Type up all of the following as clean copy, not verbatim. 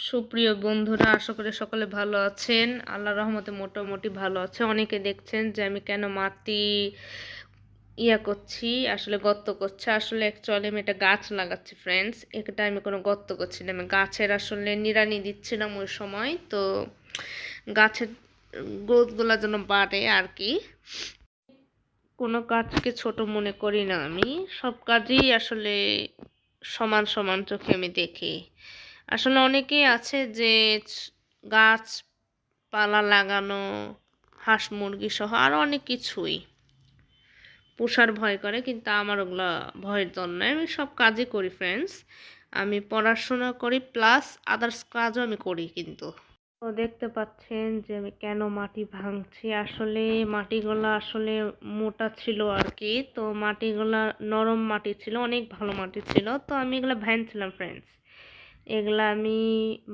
সুপ্রিয় বন্ধুরা, আশা করি সকলে ভালো আছেন। আল্লাহর রহমতে মোটামুটি ভালো আছে। অনেকে দেখছেন যে আমি কেন মাটি করছি, আসলে গর্ত করছি। আসলে অ্যাকচুয়ালি আমি একটা গাছ লাগাচ্ছি ফ্রেন্ডস। এটা আমি কোনো গর্ত করছি না, আমি গাছের আসলে নিড়ানি দিচ্ছিলাম ওই সময়। তো গাছের গ্রোথগুলো যেন বাড়ে আর কি। কোনো কাজকে ছোট মনে করি না আমি, সব কাজই আসলে সমান সমান চোখে আমি দেখি। আসলে অনেকেই আছে যে গাছপালা লাগানো, হাঁস মুরগি সহ আরও অনেক কিছুই পোষার ভয় করে, কিন্তু আমার ওগুলা ভয়ের জন্য নয়। আমি সব কাজই করি ফ্রেন্ডস। আমি পড়াশোনা করি প্লাস আদার্স কাজও আমি করি কিন্তু। তো দেখতে পাচ্ছেন যে আমি কেন মাটি ভাঙছি। আসলে মাটিগুলা আসলে মোটা ছিল আর কি। তো মাটিগুলা নরম মাটি ছিল, অনেক ভালো মাটি ছিল। তো আমি এগুলা ভাঙছিলাম ফ্রেন্ডস। এগুলা আমি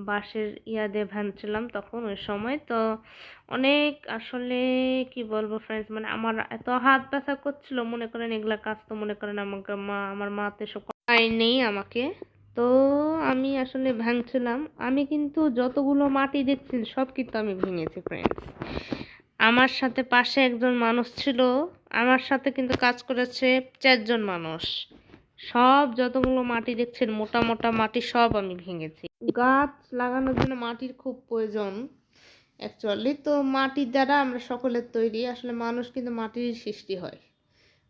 বাঁশের দিয়ে ভাঙছিলাম তখন ওই সময়। তো অনেক আসলে কি বলবো ফ্রেন্ডস, মানে আমার এত হাত ব্যথা করছিল, মনে করেন এগুলা কাজ তো মনে করেন আমাকে আমার মা তো এসব নেই আমাকে। তো আমি আসলে ভাঙছিলাম। আমি কিন্তু যতগুলো মাটি দেখছি সব কিন্তু আমি ভেঙেছি ফ্রেন্ডস। আমার সাথে পাশে একজন মানুষ ছিল, আমার সাথে কিন্তু কাজ করেছে 4জন মানুষ। সব যতগুলো মাটি দেখছেন মোটা মোটা মাটি সব আমি ভেঙেছি। গাছ লাগানোর জন্য মাটির খুব প্রয়োজন অ্যাকচুয়ালি। তো মাটির দ্বারা আমরা সকলের তৈরি, আসলে মানুষ কিন্তু মাটির সৃষ্টি হয়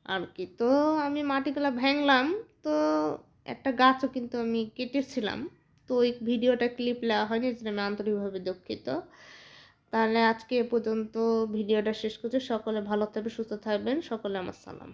আর কি। তো আমি মাটিগুলো ভাঙলাম। তো একটা গাছও কিন্তু আমি কেটেছিলাম। তো ওই ভিডিওটা ক্লিপ নেওয়া হয়নি, যেটা আমি আন্তরিকভাবে দুঃখিত। তাহলে আজকে এ পর্যন্ত ভিডিওটা শেষ করছি। সকলে ভালো থাকবে, সুস্থ থাকবেন। সকলে আমার সালাম।